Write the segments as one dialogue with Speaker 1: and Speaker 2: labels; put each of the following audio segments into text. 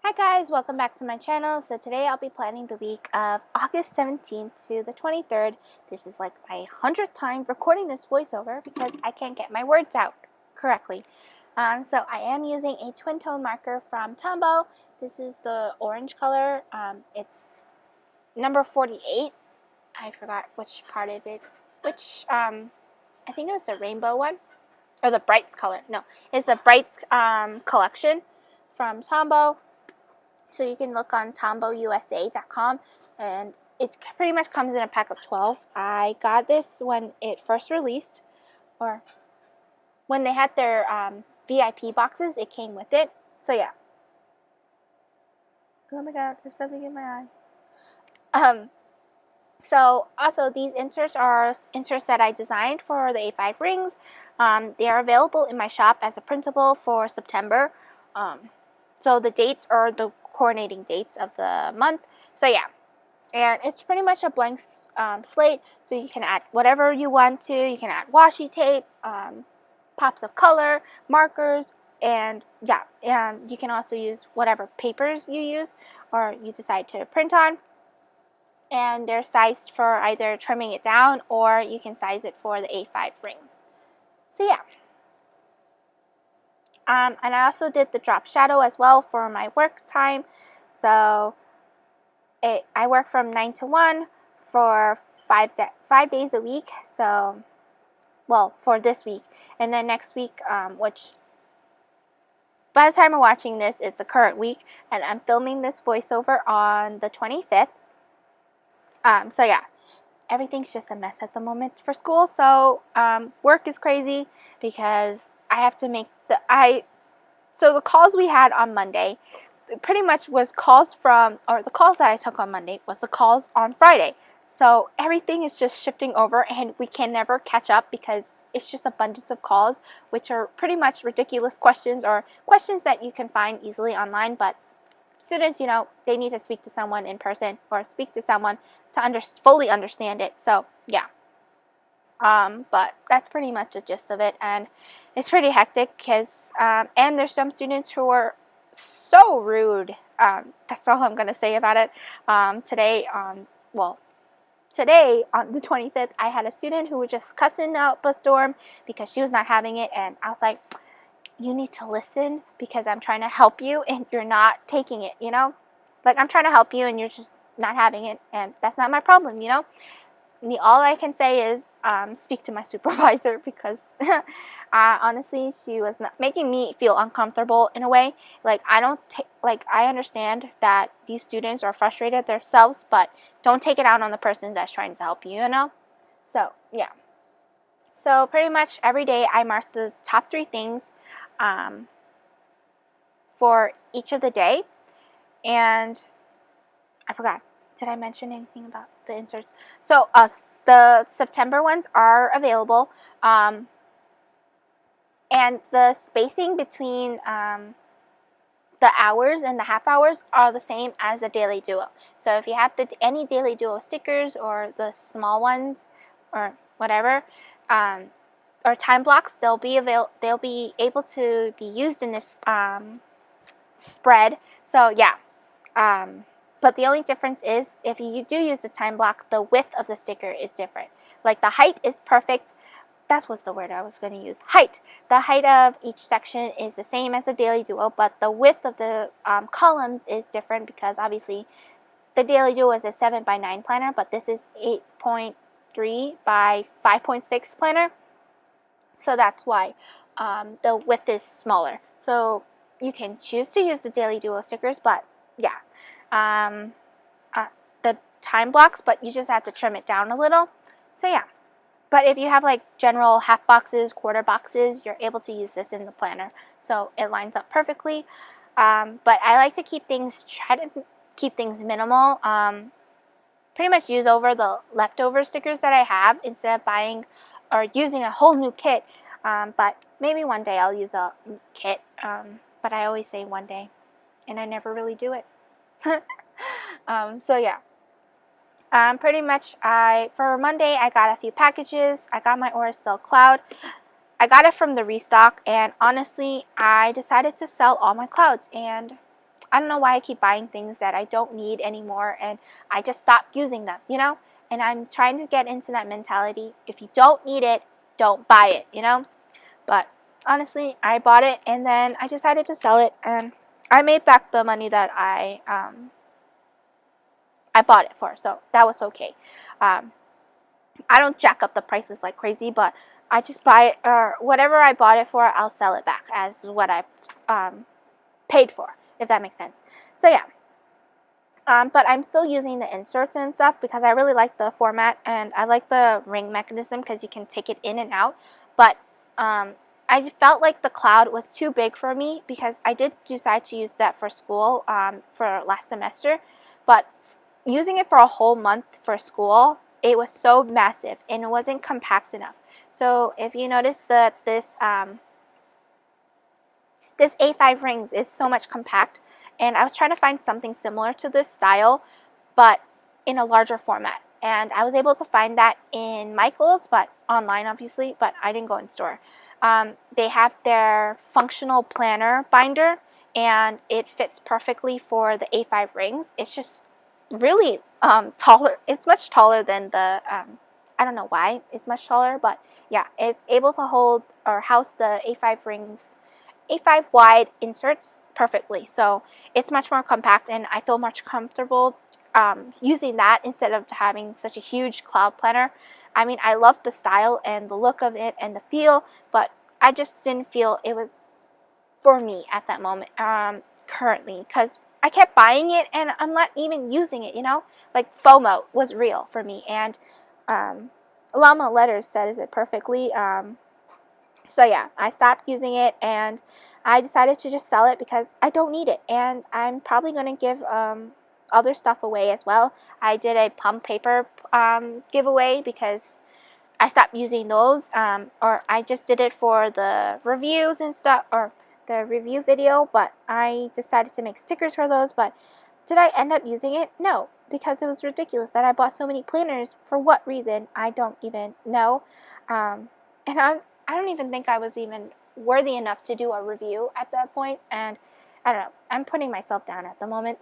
Speaker 1: Hi guys, welcome back to my channel. So today I'll be planning the week of August 17th to the 23rd. This is like my 100th time recording this voiceover because I can't get my words out correctly. So I am using a twin tone marker from Tombow. This is the orange color. It's number 48. I forgot which part of it. I think it was the rainbow one. Or the Brights color. No, it's the Brights collection from Tombow. So you can look on tombowusa.com, and it pretty much comes in a pack of 12. I got this when it first released, or when they had their VIP boxes, it came with it. So yeah. Oh my god, there's something in my eye. So also these inserts are inserts that I designed for the A5 rings. They are available in my shop as a printable for September. So the dates are the coordinating dates of the month. So yeah, and it's pretty much a blank slate, so you can add whatever you want to. You can add washi tape, pops of color, markers, and yeah, and you can also use whatever papers you use or you decide to print on. And they're sized for either trimming it down, or you can size it for the A5 rings. So yeah. And I also did the drop shadow as well for my work time. So I work from 9 to 1 for 5 days a week. So, well, for this week. And then next week, which by the time I'm watching this, it's the current week. And I'm filming this voiceover on the 25th. So yeah, everything's just a mess at the moment for school. So work is crazy because I have to make so the calls we had on Monday pretty much was calls from, or the calls that I took on Monday was the calls on Friday. So everything is just shifting over, and we can never catch up because it's just abundance of calls, which are pretty much ridiculous questions or questions that you can find easily online. But students, you know, they need to speak to someone in person or speak to someone to fully understand it. So yeah. But that's pretty much the gist of it, and it's pretty hectic because and there's some students who are so rude. That's all I'm gonna say about it. Today on the 25th, I had a student who was just cussing out a storm because she was not having it, and I was like, you need to listen because I'm trying to help you and you're not taking it, you know? Like, I'm trying to help you and you're just not having it, and that's not my problem, you know? All I can say is speak to my supervisor because honestly, she was not making me feel uncomfortable in a way. Like, I understand that these students are frustrated themselves, but don't take it out on the person that's trying to help you, you know? So, yeah. So, pretty much every day I mark the top 3 things for each of the day. And I forgot. Did I mention anything about the inserts? So the September ones are available, and the spacing between the hours and the half hours are the same as the Daily Duo. So if you have any Daily Duo stickers or the small ones or whatever, or time blocks, they'll be able to be used in this spread. So yeah. But the only difference is if you do use a time block, the width of the sticker is different. Like, the height is perfect. That was the word I was going to use. Height. The height of each section is the same as the Daily Duo, but the width of the columns is different because obviously the Daily Duo is a 7x9 planner, but this is 8.3 by 5.6 planner. So that's why the width is smaller. So you can choose to use the Daily Duo stickers, but yeah. The time blocks, but you just have to trim it down a little. So yeah. But if you have like general half boxes, quarter boxes, you're able to use this in the planner. So it lines up perfectly. But I like to try to keep things minimal. Pretty much use over the leftover stickers that I have instead of buying or using a whole new kit. But maybe one day I'll use a kit. But I always say one day, and I never really do it. So yeah. Pretty much for Monday I got a few packages. I got my Aura cloud. I got it from the restock, and honestly I decided to sell all my clouds, and I don't know why I keep buying things that I don't need anymore, and I just stop using them, you know? And I'm trying to get into that mentality. If you don't need it, don't buy it, you know? But honestly, I bought it, and then I decided to sell it, and I made back the money that I bought it for, so that was okay. I don't jack up the prices like crazy, but I just buy it, or whatever I bought it for, I'll sell it back as what I paid for, if that makes sense. So yeah. But I'm still using the inserts and stuff because I really like the format, and I like the ring mechanism because you can take it in and out. But I felt like the cloud was too big for me because I did decide to use that for school for last semester. But using it for a whole month for school, it was so massive and it wasn't compact enough. So if you notice that this A5 rings is so much compact, and I was trying to find something similar to this style, but in a larger format. And I was able to find that in Michael's, but online obviously, but I didn't go in store. They have their functional planner binder, and it fits perfectly for the A5 rings. It's just really taller. It's much taller than the, I don't know why it's much taller, but yeah, it's able to hold or house the A5 rings, A5 wide inserts perfectly. So it's much more compact, and I feel much comfortable using that instead of having such a huge cloud planner. I mean, I love the style and the look of it and the feel, but I just didn't feel it was for me at that moment currently, because I kept buying it and I'm not even using it, you know? Like FOMO was real for me, and Llama Letters says it perfectly. So yeah, I stopped using it, and I decided to just sell it because I don't need it, and I'm probably going to give other stuff away as well. I did a plum paper giveaway because I stopped using those, or I just did it for the reviews and stuff, or the review video, but I decided to make stickers for those. But did I end up using it? No, because it was ridiculous that I bought so many planners. For what reason? I don't even know. And I don't even think I was even worthy enough to do a review at that point, and I don't know. I'm putting myself down at the moment,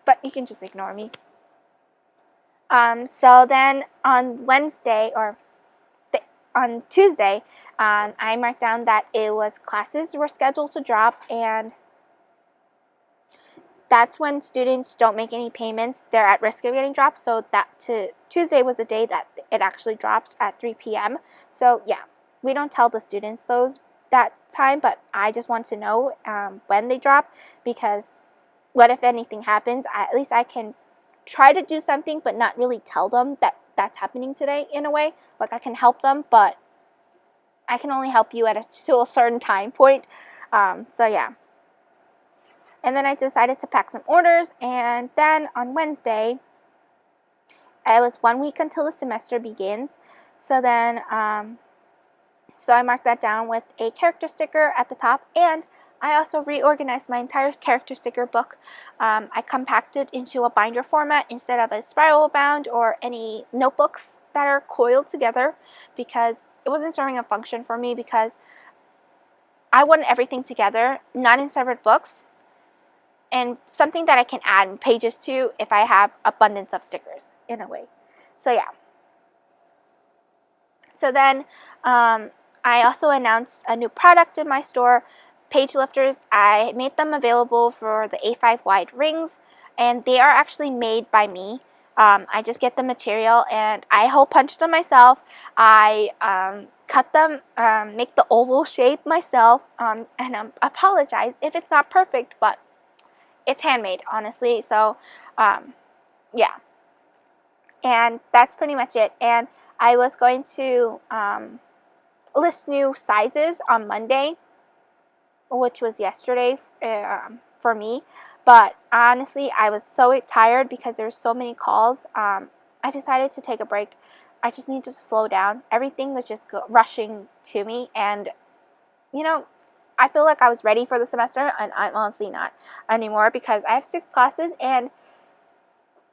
Speaker 1: but you can just ignore me. So then on Wednesday, or on Tuesday, I marked down that classes were scheduled to drop, and that's when students don't make any payments. They're at risk of getting dropped. So Tuesday was the day that it actually dropped at 3 p.m. So yeah, we don't tell the students that time, but I just want to know when they drop, because what if anything happens? At least I can try to do something, but not really tell them that that's happening today in a way. Like, I can help them, but I can only help you to a certain time point. So yeah. And then I decided to pack some orders, and then on Wednesday, it was 1 week until the semester begins. So then, so I marked that down with a character sticker at the top, and I also reorganized my entire character sticker book. I compacted into a binder format instead of a spiral bound or any notebooks that are coiled together, because it wasn't serving a function for me, because I wanted everything together, not in separate books, and something that I can add pages to if I have abundance of stickers in a way. So yeah. So then I also announced a new product in my store, page lifters. I made them available for the A5 wide rings, and they are actually made by me. I just get the material and I hole punch them myself. I cut them, make the oval shape myself, and apologize if it's not perfect, but it's handmade, honestly. So yeah, and that's pretty much it. And I was going to list new sizes on Monday, which was yesterday for me. But honestly, I was so tired because there were so many calls. I decided to take a break. I just need to slow down. Everything was just rushing to me, and you know, I feel like I was ready for the semester, and I'm honestly not anymore, because I have 6 classes, and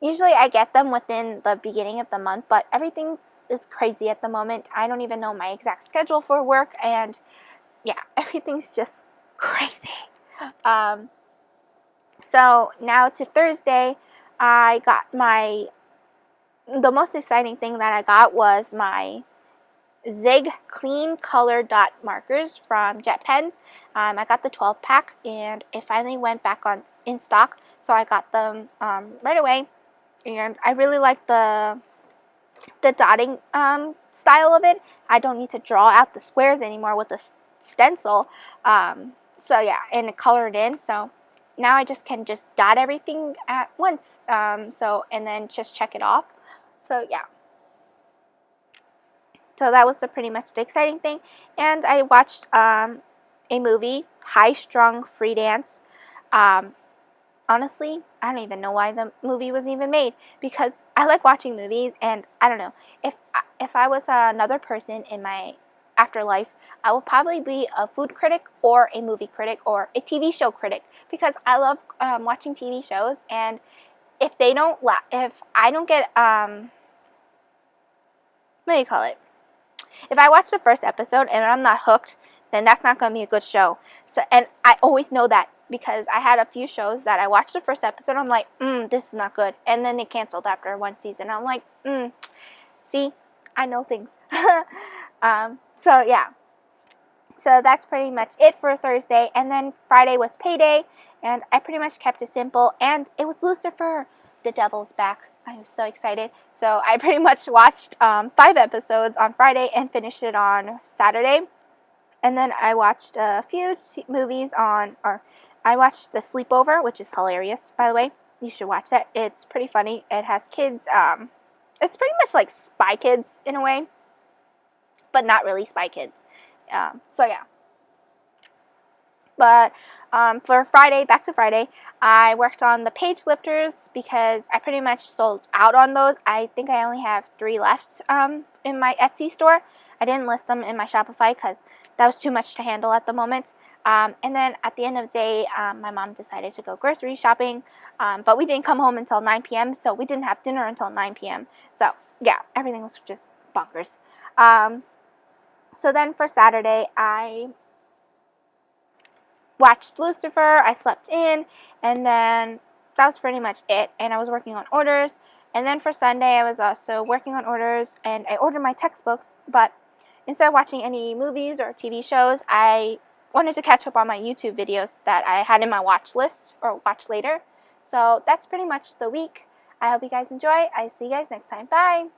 Speaker 1: usually I get them within the beginning of the month, but everything is crazy at the moment. I don't even know my exact schedule for work, and yeah, everything's just crazy. So now to Thursday, I got the most exciting thing that I got was my Zig Clean Color Dot Markers from Jet Pens. I got the 12 pack and it finally went back in stock, so I got them right away. And I really like the dotting style of it. I don't need to draw out the squares anymore with a stencil. So yeah, and color it in. So now I can dot everything at once. And then just check it off. So yeah. So that was pretty much the exciting thing. And I watched a movie, High Strung Free Dance. Honestly, I don't even know why the movie was even made, because I like watching movies, and I don't know, if I was another person in my afterlife, I would probably be a food critic or a movie critic or a TV show critic, because I love watching TV shows, and if I don't get what do you call it? If I watch the first episode and I'm not hooked, then that's not going to be a good show. So, and I always know that, because I had a few shows that I watched the first episode, I'm like, this is not good. And then they canceled after one season. I'm like, see, I know things. So yeah. So that's pretty much it for Thursday. And then Friday was payday, and I pretty much kept it simple. And it was Lucifer, the devil's back. I was so excited. So I pretty much watched 5 episodes on Friday and finished it on Saturday. And then I watched a few movies I watched The Sleepover, which is hilarious, by the way. You should watch that. It's pretty funny. It has kids. It's pretty much like Spy Kids in a way, but not really Spy Kids. So yeah. But for Friday, back to Friday, I worked on the page lifters because I pretty much sold out on those. I think I only have 3 left in my Etsy store. I didn't list them in my Shopify because that was too much to handle at the moment. And then at the end of the day, my mom decided to go grocery shopping, but we didn't come home until 9 p.m., so we didn't have dinner until 9 p.m. So yeah, everything was just bonkers. So then for Saturday, I watched Lucifer, I slept in, and then that was pretty much it. And I was working on orders. And then for Sunday, I was also working on orders, and I ordered my textbooks, but instead of watching any movies or TV shows, I wanted to catch up on my YouTube videos that I had in my watch list or watch later. So that's pretty much the week. I hope you guys enjoy. I see you guys next time. Bye!